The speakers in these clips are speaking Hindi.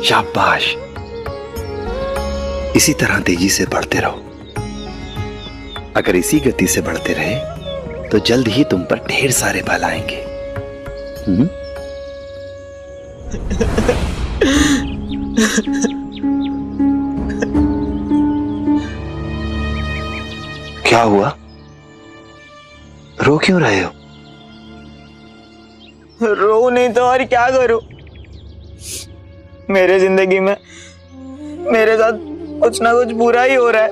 शाबाश, इसी तरह तेजी से बढ़ते रहो। अगर इसी गति से बढ़ते रहे तो जल्द ही तुम पर ढेर सारे बल आएंगे। क्या हुआ? रो क्यों रहे हो? रो नहीं तो और क्या करूं? मेरे जिंदगी में मेरे साथ कुछ ना कुछ बुरा ही हो रहा है।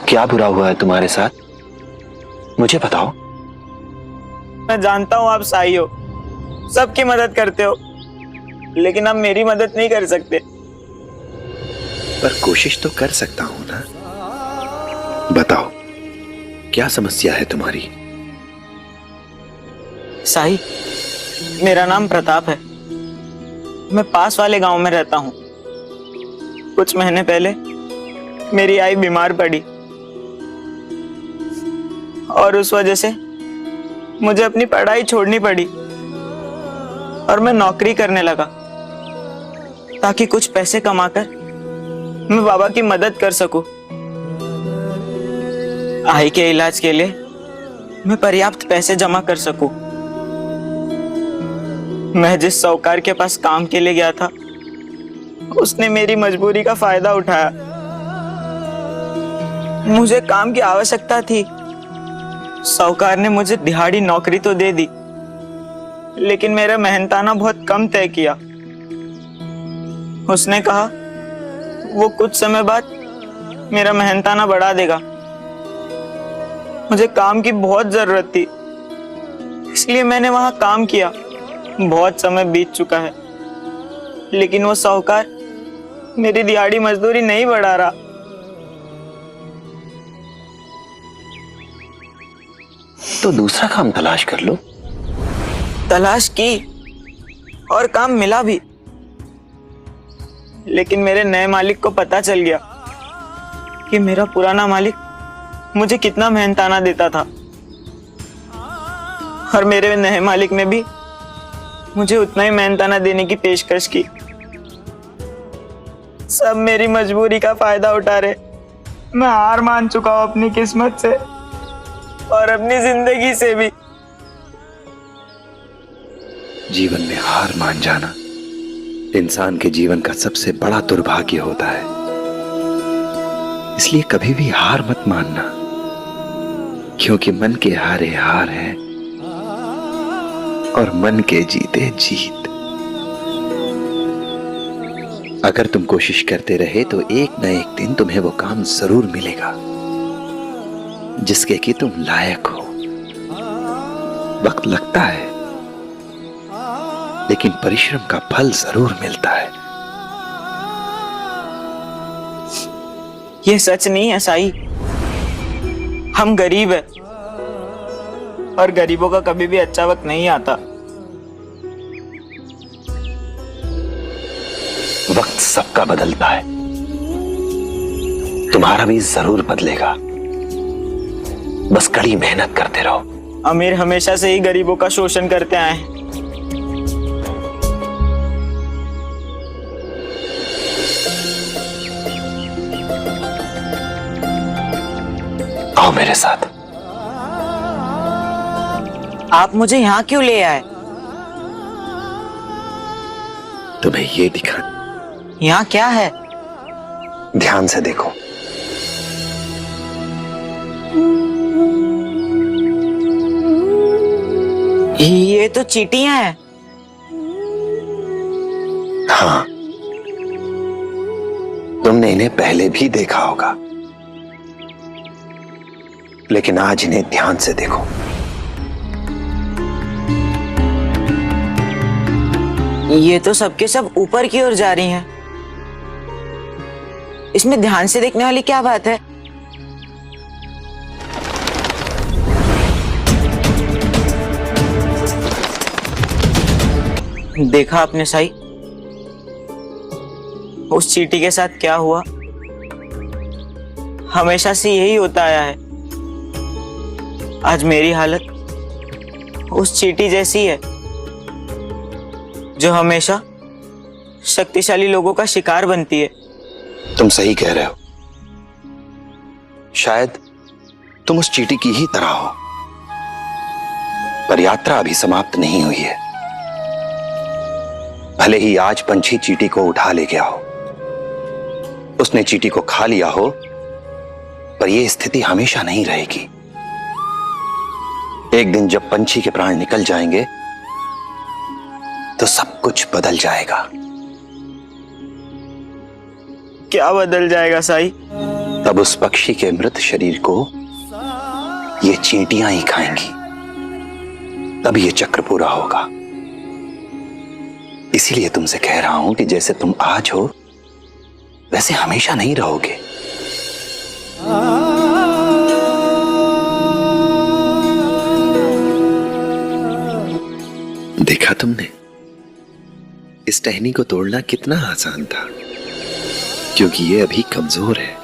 क्या बुरा हुआ है तुम्हारे साथ? मुझे बताओ। मैं जानता हूं आप साई हो, सबकी मदद करते हो, लेकिन आप मेरी मदद नहीं कर सकते। पर कोशिश तो कर सकता हूं ना। बताओ, क्या समस्या है तुम्हारी? साई, मेरा नाम प्रताप है। मैं पास वाले गांव में रहता हूं। कुछ महीने पहले मेरी आई बीमार पड़ी और उस वजह से मुझे अपनी पढ़ाई छोड़नी पड़ी और मैं नौकरी करने लगा ताकि कुछ पैसे कमाकर मैं बाबा की मदद कर सकूं। आई के इलाज के लिए मैं पर्याप्त पैसे जमा कर सकूं। मैं जिस साहूकार के पास काम के लिए गया था, उसने मेरी मजबूरी का फायदा उठाया। मुझे काम की आवश्यकता थी। साहूकार ने मुझे दिहाड़ी नौकरी तो दे दी, लेकिन मेरा मेहनताना बहुत कम तय किया। उसने कहा वो कुछ समय बाद मेरा मेहनताना बढ़ा देगा। मुझे काम की बहुत जरूरत थी, इसलिए मैंने वहां काम किया। बहुत समय बीत चुका है, लेकिन वो साहूकार मेरी दिहाड़ी मजदूरी नहीं बढ़ा रहा। तो दूसरा काम तलाश कर लो। तलाश की और काम मिला भी, लेकिन मेरे नए मालिक को पता चल गया कि मेरा पुराना मालिक मुझे कितना मेहनताना देता था, और मेरे नए मालिक ने भी मुझे उतना ही मेहनताना देने की पेशकश की। सब मेरी मजबूरी का फायदा उठा रहे। मैं हार मान चुका हूं अपनी किस्मत से और अपनी जिंदगी से भी। जीवन में हार मान जाना इंसान के जीवन का सबसे बड़ा दुर्भाग्य होता है। इसलिए कभी भी हार मत मानना, क्योंकि मन के हारे हार है और मन के जीते जीत। अगर तुम कोशिश करते रहे तो एक न एक दिन तुम्हें वो काम जरूर मिलेगा जिसके कि तुम लायक हो। वक्त लगता है, लेकिन परिश्रम का फल जरूर मिलता है। ये सच नहीं है साई। हम गरीब हैं और गरीबों का कभी भी अच्छा वक्त नहीं आता। वक्त सबका बदलता है, तुम्हारा भी जरूर बदलेगा। बस कड़ी मेहनत करते रहो। अमीर हमेशा से ही गरीबों का शोषण करते आए हैं। आओ मेरे साथ। आप मुझे यहाँ क्यों ले आए? तुम्हें ये दिखा। यहाँ क्या है? ध्यान से देखो। ये तो चींटियां हैं। हाँ, तुमने इन्हें पहले भी देखा होगा, लेकिन आज इन्हें ध्यान से देखो। ये तो सबके सब ऊपर की ओर जा रही हैं। इसमें ध्यान से देखने वाली क्या बात है? देखा आपने साई, उस चींटी के साथ क्या हुआ? हमेशा से यही होता आया है। आज मेरी हालत उस चींटी जैसी है जो हमेशा शक्तिशाली लोगों का शिकार बनती है। तुम सही कह रहे हो। शायद तुम उस चींटी की ही तरह हो, पर यात्रा अभी समाप्त नहीं हुई है। भले ही आज पंछी चींटी को उठा ले गया हो, उसने चींटी को खा लिया हो, पर यह स्थिति हमेशा नहीं रहेगी। एक दिन जब पंछी के प्राण निकल जाएंगे तो सब कुछ बदल जाएगा। क्या बदल जाएगा साई? तब उस पक्षी के मृत शरीर को ये चींटियां ही खाएंगी, तब ये चक्र पूरा होगा। इसीलिए तुमसे कह रहा हूं कि जैसे तुम आज हो वैसे हमेशा नहीं रहोगे। देखा तुमने, इस टहनी को तोड़ना कितना आसान था, क्योंकि ये अभी कमजोर है।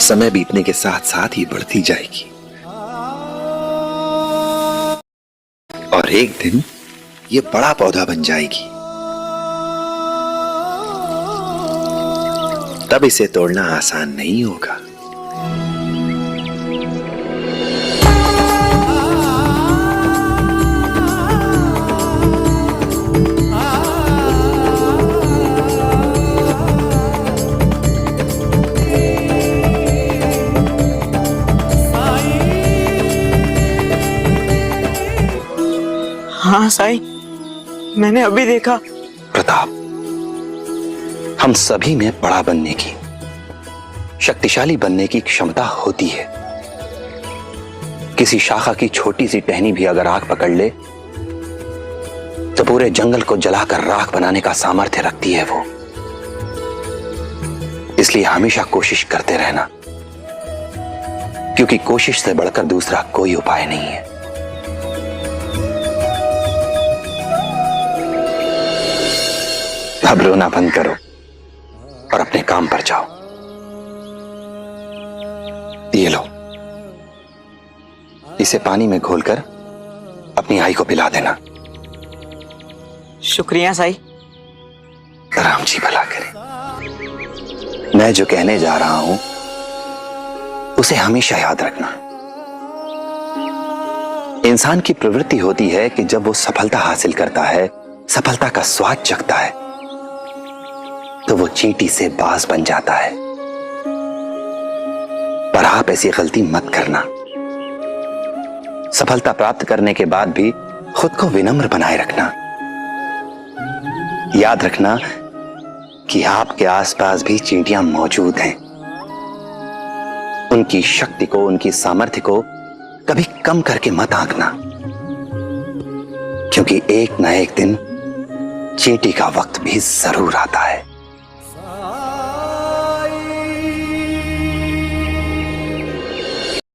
समय बीतने के साथ साथ ही बढ़ती जाएगी और एक दिन ये बड़ा पौधा बन जाएगी। तब इसे तोड़ना आसान नहीं होगा। हाँ साई, मैंने अभी देखा। प्रताप, हम सभी में बड़ा बनने की, शक्तिशाली बनने की क्षमता होती है। किसी शाखा की छोटी सी टहनी भी अगर आग पकड़ ले तो पूरे जंगल को जलाकर राख बनाने का सामर्थ्य रखती है वो। इसलिए हमेशा कोशिश करते रहना, क्योंकि कोशिश से बढ़कर दूसरा कोई उपाय नहीं है। अब रोना बंद करो और अपने काम पर जाओ। ये लो, इसे पानी में घोलकर अपनी आई को पिला देना। शुक्रिया साई। राम जी भला करे। मैं जो कहने जा रहा हूं उसे हमेशा याद रखना। इंसान की प्रवृत्ति होती है कि जब वो सफलता हासिल करता है, सफलता का स्वाद चखता है, तो वो चींटी से बाज बन जाता है। पर आप ऐसी गलती मत करना। सफलता प्राप्त करने के बाद भी खुद को विनम्र बनाए रखना। याद रखना कि आपके आसपास भी चींटियां मौजूद हैं। उनकी शक्ति को, उनकी सामर्थ्य को कभी कम करके मत आंकना, क्योंकि एक ना एक दिन चींटी का वक्त भी जरूर आता है।